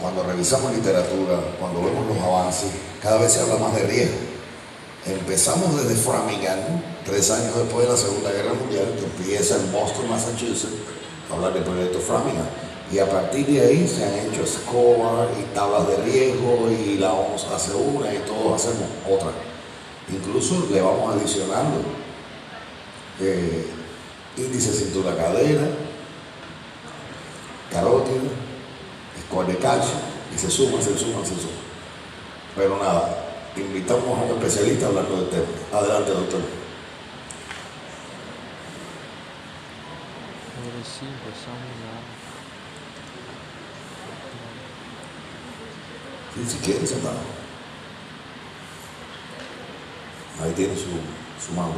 cuando revisamos literatura, cuando vemos los avances, cada vez se habla más de riesgo. Empezamos desde Framingham, 3 años después de la Segunda Guerra Mundial, que empieza en Boston, Massachusetts, a hablar del proyecto Framingham. Y a partir de ahí se han hecho score y tablas de riesgo, y la OMS hace una y todos hacemos otra. Incluso le vamos adicionando índice cintura cadera, carótido, score de calcio, y se suma. Pero nada, invitamos a un especialista hablando del tema. Adelante, doctor. Sí, si quiere, sentado. Ahí tiene su mano.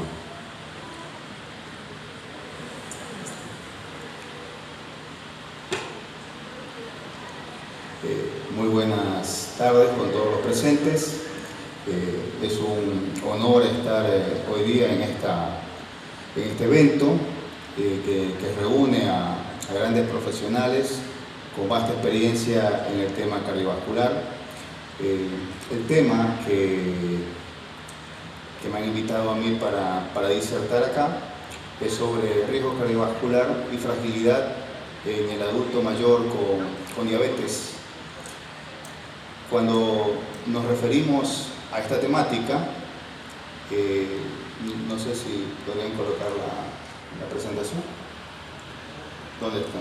Muy buenas tardes con todos los presentes. Es un honor estar hoy día en este evento que reúne a grandes profesionales con vasta experiencia en el tema cardiovascular. El tema que me han invitado a mí para disertar acá es sobre riesgo cardiovascular y fragilidad en el adulto mayor con diabetes. Cuando nos referimos a esta temática, no sé si podrían colocar la presentación. ¿Dónde está?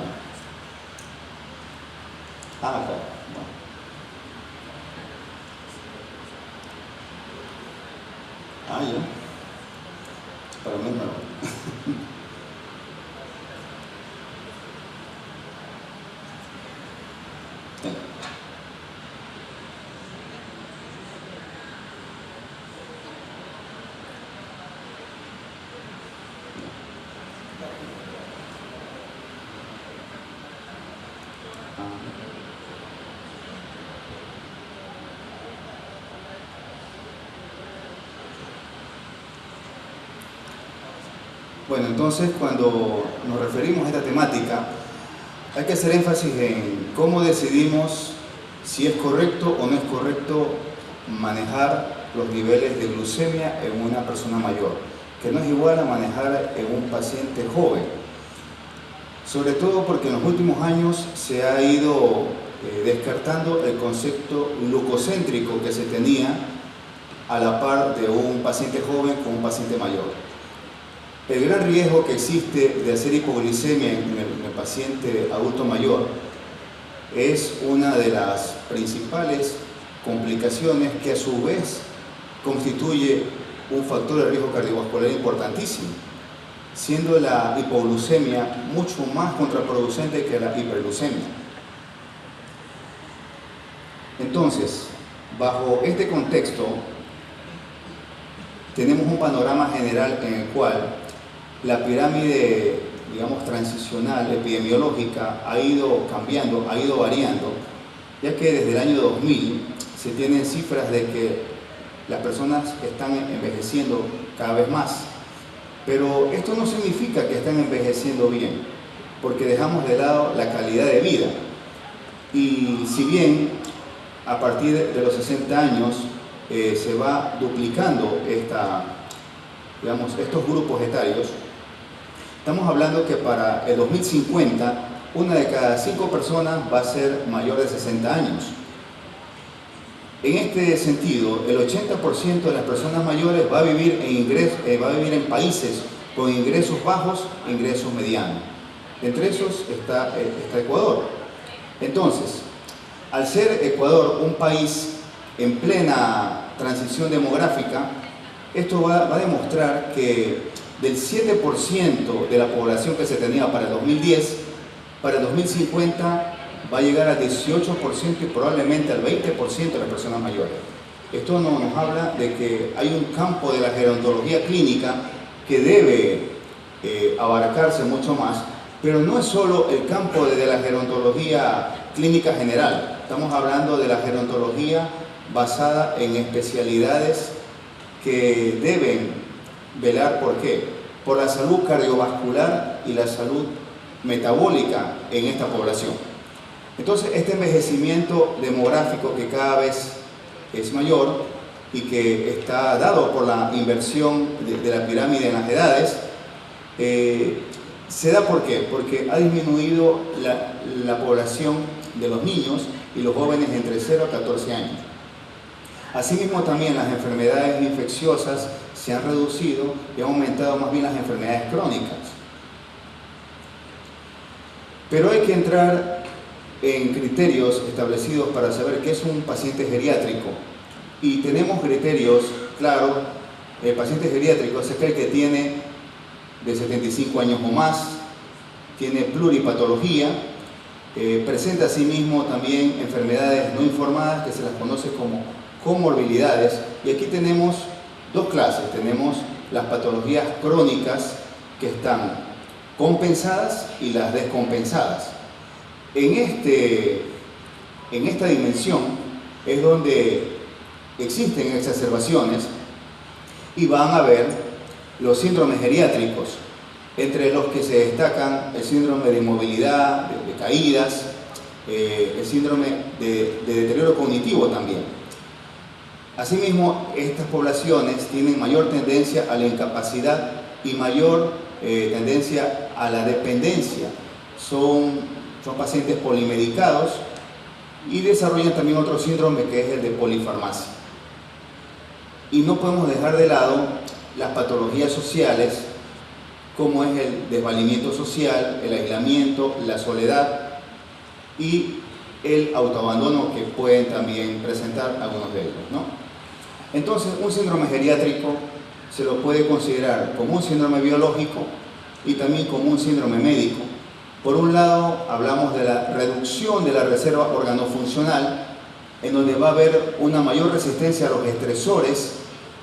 Acá. Bueno. Ya. Para mí no. Bueno, entonces cuando nos referimos a esta temática, hay que hacer énfasis en cómo decidimos si es correcto o no es correcto manejar los niveles de glucemia en una persona mayor, que no es igual a manejar en un paciente joven. Sobre todo porque en los últimos años se ha ido descartando el concepto glucocéntrico que se tenía a la par de un paciente joven con un paciente mayor. El gran riesgo que existe de hacer hipoglicemia en el paciente adulto mayor es una de las principales complicaciones que a su vez constituye un factor de riesgo cardiovascular importantísimo, siendo la hipoglucemia mucho más contraproducente que la hiperglucemia. Entonces, bajo este contexto, tenemos un panorama general en el cual la pirámide, digamos, transicional, epidemiológica, ha ido cambiando, ha ido variando, ya que desde el año 2000 se tienen cifras de que las personas están envejeciendo cada vez más. Pero esto no significa que estén envejeciendo bien, porque dejamos de lado la calidad de vida. Y si bien a partir de los 60 años se va duplicando estos grupos etarios, estamos hablando que para el 2050, 1 de cada 5 personas va a ser mayor de 60 años. En este sentido, el 80% de las personas mayores va a vivir en países con ingresos bajos e ingresos medianos. Entre esos está Ecuador. Entonces, al ser Ecuador un país en plena transición demográfica, esto va a demostrar que del 7% de la población que se tenía para el 2010, para el 2050 va a llegar al 18% y probablemente al 20% de las personas mayores. Esto nos habla de que hay un campo de la gerontología clínica que debe abarcarse mucho más, pero no es solo el campo de la gerontología clínica general. Estamos hablando de la gerontología basada en especialidades que deben velar ¿por qué? Por la salud cardiovascular y la salud metabólica en esta población. Entonces, este envejecimiento demográfico que cada vez es mayor y que está dado por la inversión de la pirámide en las edades, se da ¿por qué? Porque ha disminuido la población de los niños y los jóvenes entre 0 a 14 años. Asimismo, también las enfermedades infecciosas se han reducido y han aumentado más bien las enfermedades crónicas. Pero hay que entrar en criterios establecidos para saber qué es un paciente geriátrico. Y tenemos criterios, claro, el paciente geriátrico es aquel que tiene de 75 años o más, tiene pluripatología, presenta asimismo también enfermedades no informadas que se las conoce como comorbilidades. Y aquí tenemos dos clases, tenemos las patologías crónicas que están compensadas y las descompensadas. En esta dimensión es donde existen exacerbaciones y van a haber los síndromes geriátricos, entre los que se destacan el síndrome de inmovilidad, de caídas, el síndrome de deterioro cognitivo también. Asimismo, estas poblaciones tienen mayor tendencia a la incapacidad y mayor tendencia a la dependencia. Son pacientes polimedicados y desarrollan también otro síndrome que es el de polifarmacia. Y no podemos dejar de lado las patologías sociales, como es el desvalimiento social, el aislamiento, la soledad y el autoabandono que pueden también presentar algunos de ellos, ¿no? Entonces, un síndrome geriátrico se lo puede considerar como un síndrome biológico y también como un síndrome médico. Por un lado, hablamos de la reducción de la reserva organofuncional, en donde va a haber una mayor resistencia a los estresores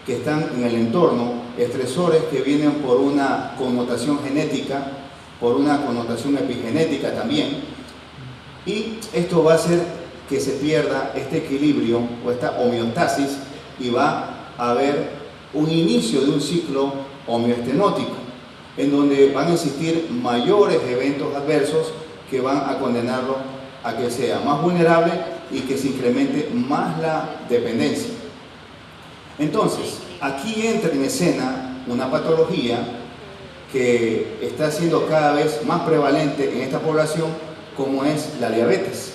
que están en el entorno, estresores que vienen por una connotación genética, por una connotación epigenética también, y esto va a hacer que se pierda este equilibrio o esta homeostasis y va a haber un inicio de un ciclo homeostenótico, en donde van a existir mayores eventos adversos que van a condenarlo a que sea más vulnerable y que se incremente más la dependencia. Entonces, aquí entra en escena una patología que está siendo cada vez más prevalente en esta población, como es la diabetes.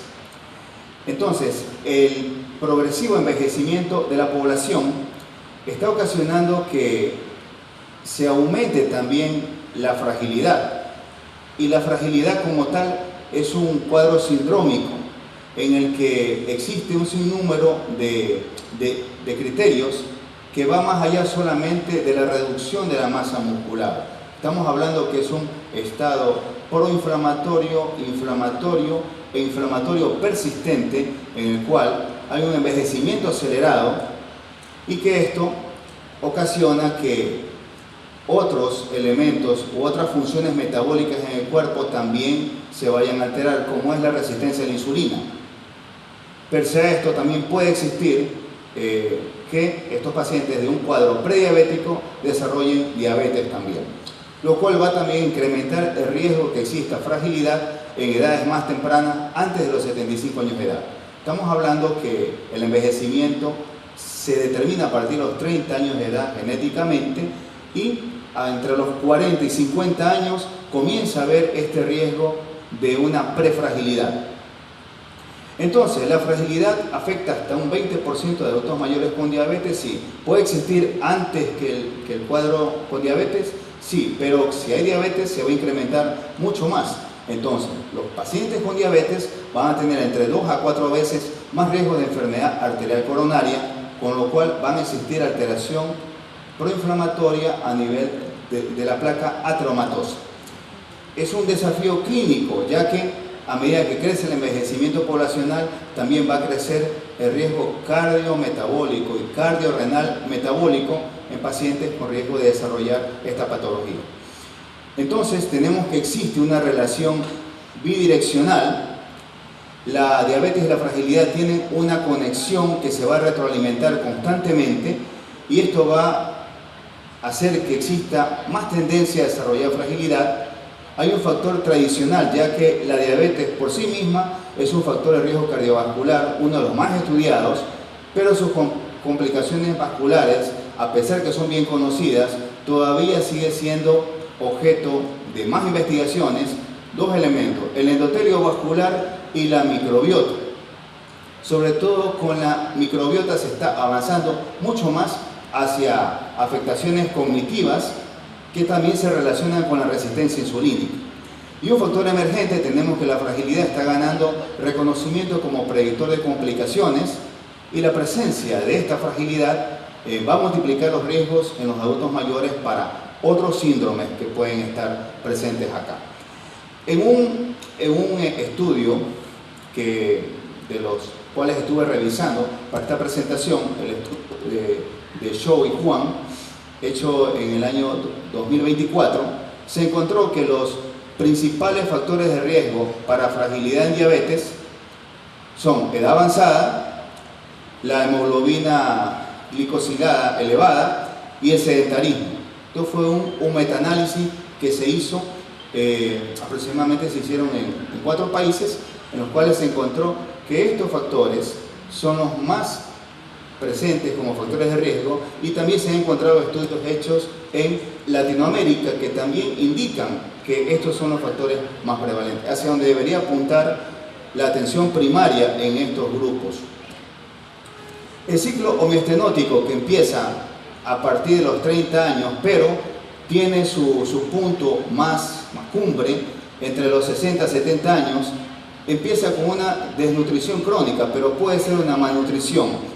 Entonces, el progresivo envejecimiento de la población está ocasionando que se aumente también la fragilidad. Y la fragilidad como tal es un cuadro sindrómico en el que existe un sinnúmero de criterios que va más allá solamente de la reducción de la masa muscular. Estamos hablando que es un estado proinflamatorio, inflamatorio e inflamatorio persistente, en el cual hay un envejecimiento acelerado y que esto ocasiona que otros elementos u otras funciones metabólicas en el cuerpo también se vayan a alterar, como es la resistencia a la insulina. Pese a esto, también puede existir que estos pacientes de un cuadro prediabético desarrollen diabetes también, lo cual va también a incrementar el riesgo que exista fragilidad en edades más tempranas, antes de los 75 años de edad. Estamos hablando que el envejecimiento se determina a partir de los 30 años de edad genéticamente, y entre los 40 y 50 años comienza a haber este riesgo de una prefragilidad. Entonces, la fragilidad afecta hasta un 20% de adultos mayores con diabetes, sí. ¿Puede existir antes que el cuadro con diabetes? Sí, pero si hay diabetes se va a incrementar mucho más. Entonces, los pacientes con diabetes van a tener entre 2 a 4 veces más riesgo de enfermedad arterial coronaria, con lo cual van a existir alteración proinflamatoria a nivel de la placa ateromatosa. Es un desafío clínico, ya que a medida que crece el envejecimiento poblacional, también va a crecer el riesgo cardiometabólico y cardiorrenal metabólico en pacientes con riesgo de desarrollar esta patología. Entonces, tenemos que existe una relación bidireccional. La diabetes y la fragilidad tienen una conexión que se va a retroalimentar constantemente, y esto va a hacer que exista más tendencia a desarrollar fragilidad. Hay un factor tradicional, ya que la diabetes por sí misma es un factor de riesgo cardiovascular, uno de los más estudiados, pero sus complicaciones vasculares, a pesar que son bien conocidas, todavía sigue siendo objeto de más investigaciones. Dos elementos, el endotelio vascular y la microbiota. Sobre todo con la microbiota se está avanzando mucho más hacia afectaciones cognitivas que también se relacionan con la resistencia insulínica. Y un factor emergente, tenemos que la fragilidad está ganando reconocimiento como predictor de complicaciones, y la presencia de esta fragilidad va a multiplicar los riesgos en los adultos mayores para otros síndromes que pueden estar presentes acá. En un estudio de los cuales estuve revisando para esta presentación, el estudio de Zhou y Huang, hecho en el año 2024, se encontró que los principales factores de riesgo para fragilidad en diabetes son edad avanzada, la hemoglobina glicosilada elevada y el sedentarismo. Esto fue un metaanálisis que se hizo, aproximadamente se hicieron en 4 países, en los cuales se encontró que estos factores son los más presentes como factores de riesgo, y también se han encontrado estudios hechos en Latinoamérica que también indican que estos son los factores más prevalentes, hacia donde debería apuntar la atención primaria en estos grupos. El ciclo homeostenótico, que empieza a partir de los 30 años, pero tiene su punto más cumbre entre los 60 y 70 años, empieza con una desnutrición crónica, pero puede ser una malnutrición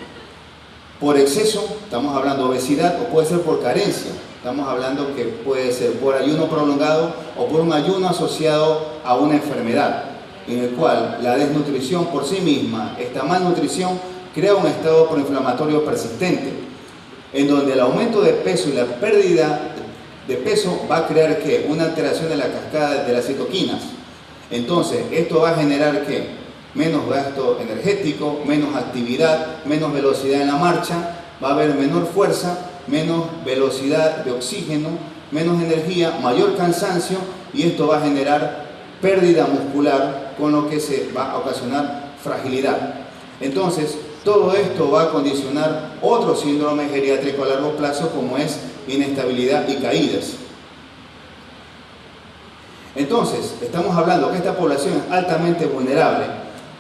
por exceso, estamos hablando de obesidad, o puede ser por carencia, estamos hablando que puede ser por ayuno prolongado o por un ayuno asociado a una enfermedad, en el cual la desnutrición por sí misma, esta malnutrición, crea un estado proinflamatorio persistente, en donde el aumento de peso y la pérdida de peso va a crear ¿qué? Una alteración de la cascada de las citoquinas. Entonces, esto va a generar ¿qué? Menos gasto energético, menos actividad, menos velocidad en la marcha, va a haber menor fuerza, menos velocidad de oxígeno, menos energía, mayor cansancio, y esto va a generar pérdida muscular, con lo que se va a ocasionar fragilidad. Entonces, todo esto va a condicionar otro síndrome geriátrico a largo plazo, como es inestabilidad y caídas. Entonces, estamos hablando que esta población es altamente vulnerable,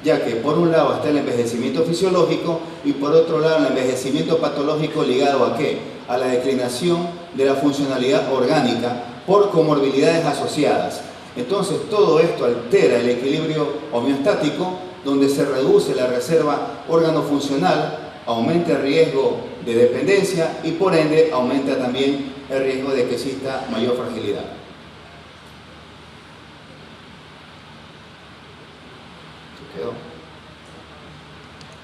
ya que por un lado está el envejecimiento fisiológico y por otro lado el envejecimiento patológico, ligado ¿a qué? A la declinación de la funcionalidad orgánica por comorbilidades asociadas. Entonces, todo esto altera el equilibrio homeostático, donde se reduce la reserva órgano-funcional, aumenta el riesgo de dependencia y por ende aumenta también el riesgo de que exista mayor fragilidad. ¿Se quedó?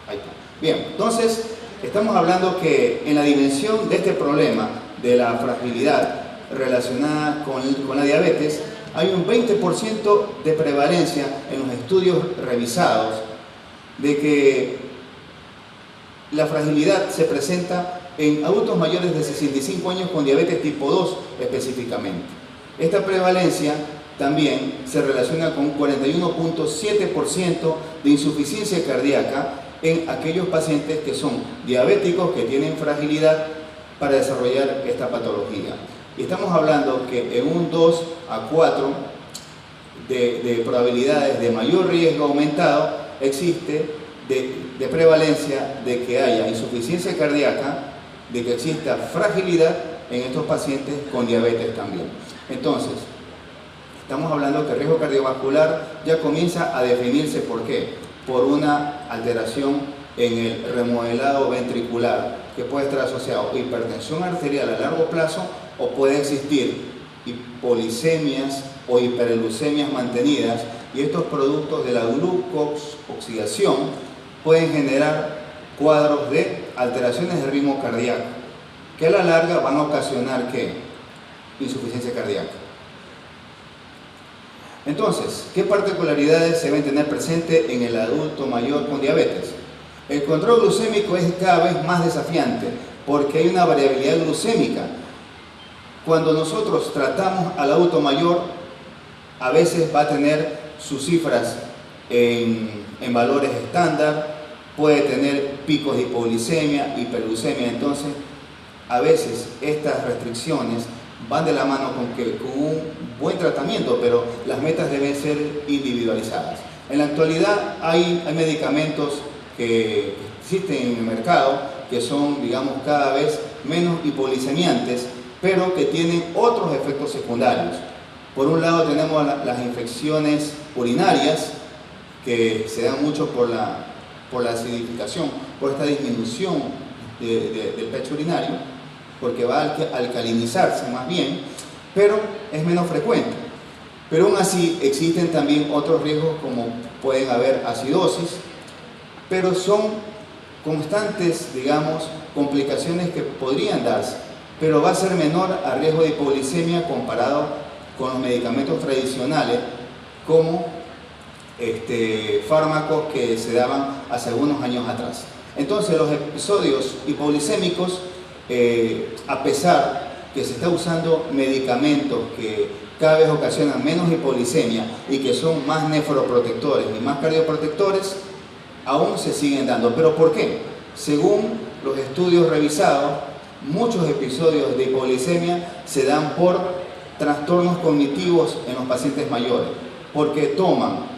Ahí está. Bien, entonces estamos hablando que en la dimensión de este problema de la fragilidad relacionada con la diabetes, hay un 20% de prevalencia en los estudios revisados de que la fragilidad se presenta en adultos mayores de 65 años con diabetes tipo 2 específicamente. Esta prevalencia también se relaciona con un 41.7% de insuficiencia cardíaca en aquellos pacientes que son diabéticos, que tienen fragilidad para desarrollar esta patología. Y estamos hablando que en un 2 a 4 de probabilidades de mayor riesgo aumentado existe de prevalencia de que haya insuficiencia cardíaca, de que exista fragilidad en estos pacientes con diabetes también. Entonces, estamos hablando que el riesgo cardiovascular ya comienza a definirse. ¿Por qué? Por una alteración en el remodelado ventricular, que puede estar asociado a hipertensión arterial a largo plazo, o puede existir hipolicemias o hiperglucemias mantenidas, y estos productos de la glucoxidación pueden generar cuadros de alteraciones de ritmo cardíaco, que a la larga van a ocasionar ¿qué? Insuficiencia cardíaca. Entonces, ¿qué particularidades se deben tener presente en el adulto mayor con diabetes? El control glucémico es cada vez más desafiante porque hay una variabilidad glucémica. Cuando nosotros tratamos al adulto mayor, a veces va a tener sus cifras en en valores estándar, puede tener picos de hipoglicemia, hiperglucemia. Entonces, a veces estas restricciones van de la mano con un buen tratamiento, pero las metas deben ser individualizadas. En la actualidad hay medicamentos que existen en el mercado que son, digamos, cada vez menos hipoglicemiantes, pero que tienen otros efectos secundarios. Por un lado tenemos las infecciones urinarias, que se dan mucho por la acidificación, por esta disminución del pH urinario, porque va a alcalinizarse más bien, pero es menos frecuente. Pero aún así existen también otros riesgos, como pueden haber acidosis, pero son constantes, digamos, complicaciones que podrían darse, pero va a ser menor a riesgo de hipoglicemia comparado con los medicamentos tradicionales, como fármacos que se daban hace algunos años atrás. Entonces, los episodios hipoglicémicos, a pesar que se está usando medicamentos que cada vez ocasionan menos hipoglicemia y que son más nefroprotectores y más cardioprotectores, aún se siguen dando. ¿Pero por qué? Según los estudios revisados, muchos episodios de hipoglicemia se dan por trastornos cognitivos en los pacientes mayores, porque toman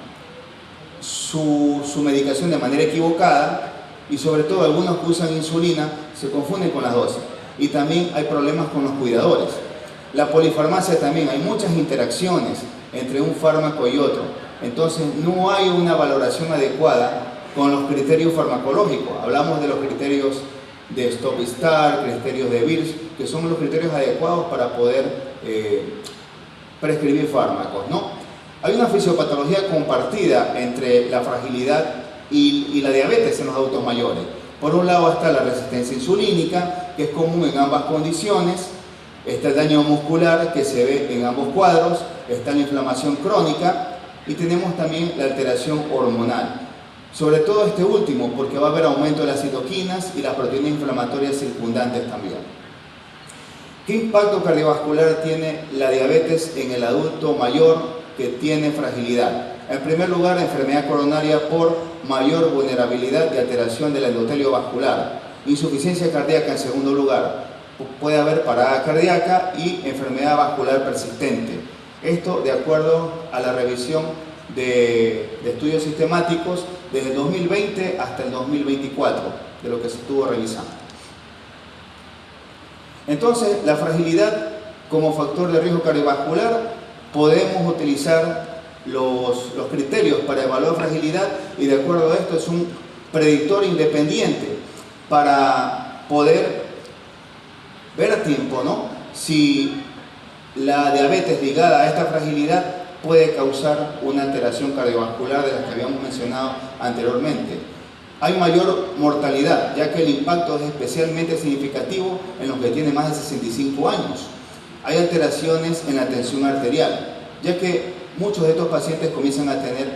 su medicación de manera equivocada, y sobre todo algunos que usan insulina se confunden con las dosis, y también hay problemas con los cuidadores. La polifarmacia también, hay muchas interacciones entre un fármaco y otro, entonces no hay una valoración adecuada con los criterios farmacológicos. Hablamos de los criterios de Stop Start, criterios de Beers, que son los criterios adecuados para poder prescribir fármacos, ¿no? Hay una fisiopatología compartida entre la fragilidad y la diabetes en los adultos mayores. Por un lado está la resistencia insulínica, que es común en ambas condiciones, está el daño muscular, que se ve en ambos cuadros, está la inflamación crónica, y tenemos también la alteración hormonal. Sobre todo este último, porque va a haber aumento de las citoquinas y las proteínas inflamatorias circundantes también. ¿Qué impacto cardiovascular tiene la diabetes en el adulto mayor que tiene fragilidad? En primer lugar, la enfermedad coronaria por mayor vulnerabilidad y alteración del endotelio vascular. Insuficiencia cardíaca en segundo lugar. Puede haber parada cardíaca y enfermedad vascular persistente. Esto de acuerdo a la revisión de estudios sistemáticos desde el 2020 hasta el 2024, de lo que se estuvo revisando. Entonces, la fragilidad como factor de riesgo cardiovascular, podemos utilizar los criterios para evaluar fragilidad, y de acuerdo a esto es un predictor independiente para poder ver a tiempo, ¿no?, si la diabetes ligada a esta fragilidad puede causar una alteración cardiovascular de las que habíamos mencionado anteriormente. Hay mayor mortalidad, ya que el impacto es especialmente significativo en los que tienen más de 65 años. Hay alteraciones en la tensión arterial, ya que muchos de estos pacientes comienzan a tener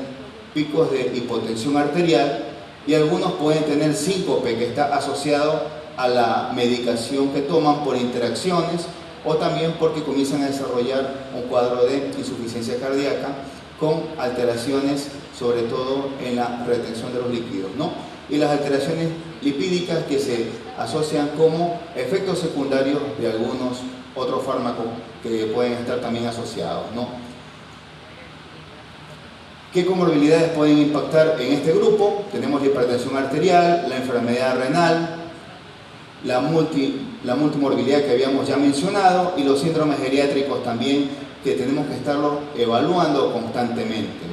picos de hipotensión arterial, y algunos pueden tener síncope, que está asociado a la medicación que toman por interacciones, o también porque comienzan a desarrollar un cuadro de insuficiencia cardíaca con alteraciones sobre todo en la retención de los líquidos, ¿no? Y las alteraciones lipídicas que se asocian como efectos secundarios de algunos otros fármacos que pueden estar también asociados, ¿no? ¿Qué comorbilidades pueden impactar en este grupo? Tenemos la hipertensión arterial, la enfermedad renal, la multimorbilidad que habíamos ya mencionado, y los síndromes geriátricos también, que tenemos que estarlos evaluando constantemente.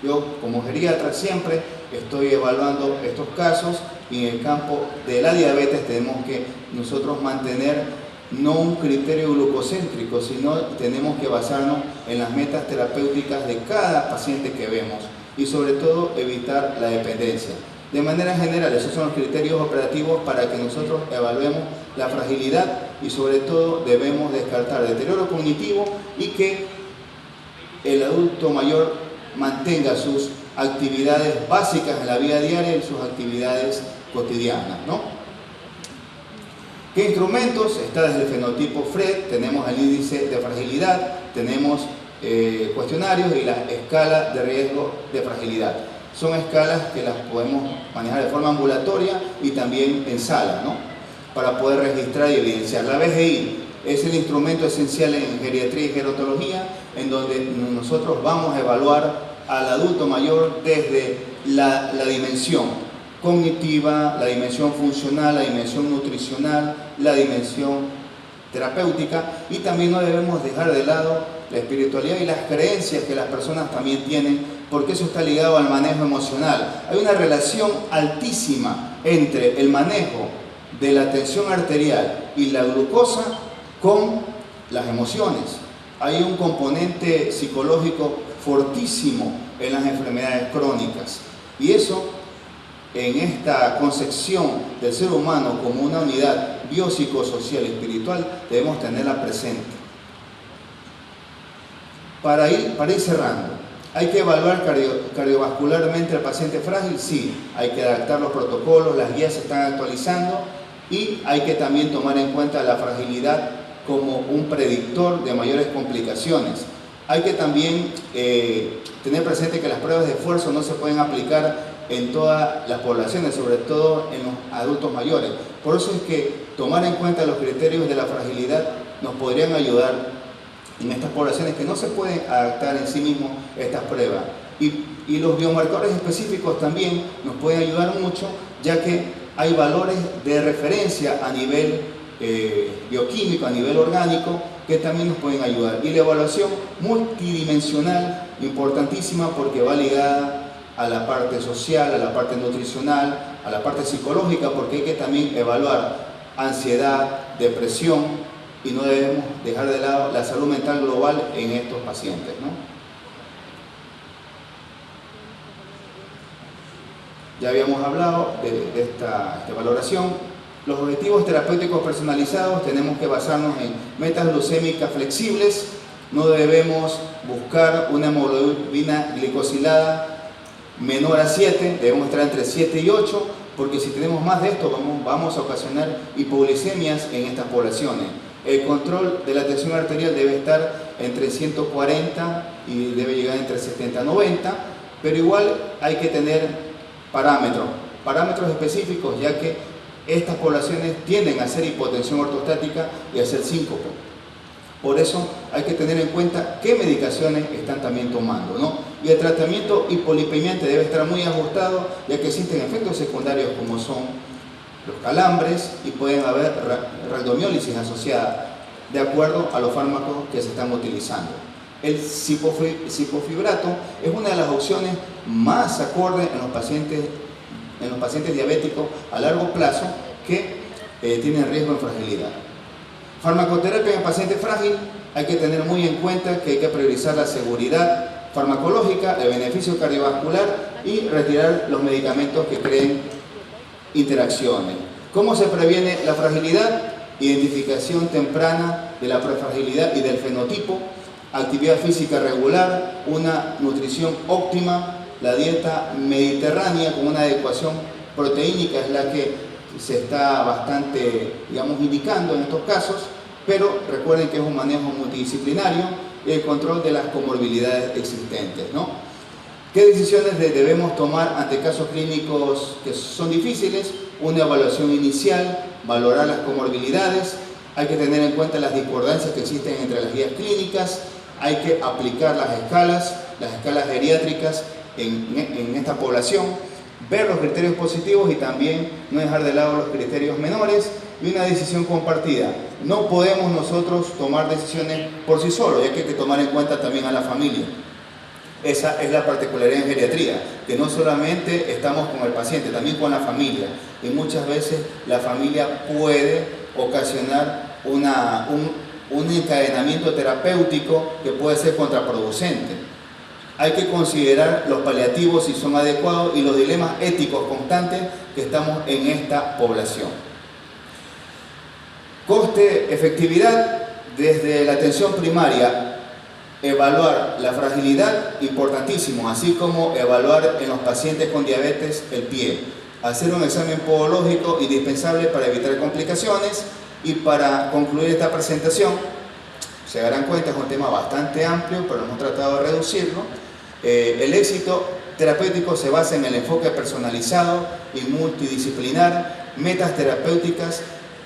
Yo, como geriatra, siempre estoy evaluando estos casos, y en el campo de la diabetes tenemos que nosotros mantener no un criterio glucocéntrico, sino tenemos que basarnos en las metas terapéuticas de cada paciente que vemos, y sobre todo evitar la dependencia. De manera general, esos son los criterios operativos para que nosotros evaluemos la fragilidad, y sobre todo debemos descartar deterioro cognitivo y que el adulto mayor mantenga sus actividades básicas en la vida diaria y sus actividades cotidianas, ¿no? ¿Qué instrumentos? Está desde el fenotipo FRED, tenemos el índice de fragilidad, tenemos cuestionarios y la escala de riesgo de fragilidad. son escalas que las podemos manejar de forma ambulatoria y también en sala, ¿no? Para poder registrar y evidenciar. La BGI es el instrumento esencial en geriatría y gerontología, en donde nosotros vamos a evaluar al adulto mayor desde la dimensión cognitiva, la dimensión funcional, la dimensión nutricional, la dimensión terapéutica, y también no debemos dejar de lado la espiritualidad y las creencias que las personas también tienen, porque eso está ligado al manejo emocional. Hay una relación altísima entre el manejo de la tensión arterial y la glucosa con las emociones. Hay un componente psicológico fortísimo en las enfermedades crónicas, y eso, en esta concepción del ser humano como una unidad biopsicosocial y espiritual, debemos tenerla presente. Para ir cerrando, ¿hay que evaluar cardiovascularmente al paciente frágil? Sí, hay que adaptar los protocolos, las guías se están actualizando, y hay que también tomar en cuenta la fragilidad como un predictor de mayores complicaciones. Hay que también tener presente que las pruebas de esfuerzo no se pueden aplicar en todas las poblaciones, sobre todo en los adultos mayores. Por eso es que tomar en cuenta los criterios de la fragilidad nos podrían ayudar en estas poblaciones que no se pueden adaptar en sí mismos estas pruebas. Y los biomarcadores específicos también nos pueden ayudar mucho, ya que hay valores de referencia a nivel bioquímico, a nivel orgánico, que también nos pueden ayudar. Y la evaluación multidimensional, importantísima, porque va ligada a la parte social, a la parte nutricional, a la parte psicológica, porque hay que también evaluar ansiedad, depresión, y no debemos dejar de lado la salud mental global en estos pacientes, ¿no? Ya habíamos hablado de esta valoración. Los objetivos terapéuticos personalizados, tenemos que basarnos en metas glucémicas flexibles. No debemos buscar una hemoglobina glicosilada menor a 7, debemos estar entre 7 y 8, porque si tenemos más de esto vamos a ocasionar hipoglicemias en estas poblaciones. El control de la tensión arterial debe estar entre 140 y debe llegar entre 70 y 90, pero igual hay que tener parámetros específicos, ya que estas poblaciones tienden a hacer hipotensión ortostática y a hacer síncope. Por eso hay que tener en cuenta qué medicaciones están también tomando, ¿no? Y el tratamiento hipolipemiante debe estar muy ajustado, ya que existen efectos secundarios como son los calambres y pueden haber rhabdomiólisis asociada, de acuerdo a los fármacos que se están utilizando. El cipofibrato es una de las opciones más acorde en los pacientes diabéticos a largo plazo que tienen riesgo de fragilidad. Farmacoterapia en paciente frágil, hay que tener muy en cuenta que hay que priorizar la seguridad farmacológica, el beneficio cardiovascular y retirar los medicamentos que creen interacciones. ¿Cómo se previene la fragilidad? Identificación temprana de la prefragilidad y del fenotipo, actividad física regular, una nutrición óptima, la dieta mediterránea con una adecuación proteínica es la que se está bastante, indicando en estos casos, pero recuerden que es un manejo multidisciplinario y el control de las comorbilidades existentes, ¿no? ¿Qué decisiones debemos tomar ante casos clínicos que son difíciles? Una evaluación inicial, valorar las comorbilidades, hay que tener en cuenta las discordancias que existen entre las guías clínicas, hay que aplicar las escalas geriátricas en esta población, ver los criterios positivos y también no dejar de lado los criterios menores, y una decisión compartida. No podemos nosotros tomar decisiones por sí solos, ya que hay que tomar en cuenta también a la familia. Esa es la particularidad en geriatría, que no solamente estamos con el paciente, también con la familia, y muchas veces la familia puede ocasionar un encadenamiento terapéutico que puede ser contraproducente. Hay que considerar los paliativos si son adecuados y los dilemas éticos constantes que estamos en esta población. Coste, efectividad, desde la atención primaria, evaluar la fragilidad, importantísimo, así como evaluar en los pacientes con diabetes el pie. Hacer un examen podológico indispensable para evitar complicaciones. Y para concluir esta presentación, se darán cuenta, es un tema bastante amplio, pero hemos tratado de reducirlo. El éxito terapéutico se basa en el enfoque personalizado y multidisciplinar, metas terapéuticas.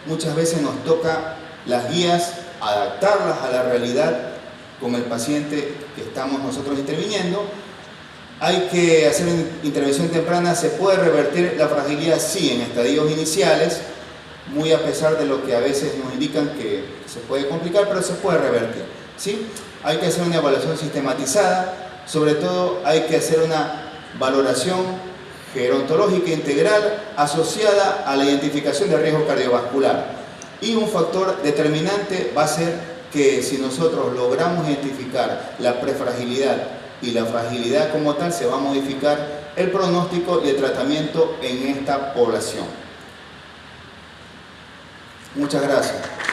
Muchas veces nos toca las guías, adaptarlas a la realidad con el paciente que estamos nosotros interviniendo. Hay que hacer una intervención temprana. ¿Se puede revertir la fragilidad? Sí, en estadios iniciales, muy a pesar de lo que a veces nos indican que se puede complicar, pero se puede revertir, ¿sí? Hay que hacer una evaluación sistematizada, sobre todo hay que hacer una valoración gerontológica integral asociada a la identificación de riesgo cardiovascular. Y un factor determinante va a ser que si nosotros logramos identificar la prefragilidad y la fragilidad como tal, se va a modificar el pronóstico y el tratamiento en esta población. Muchas gracias.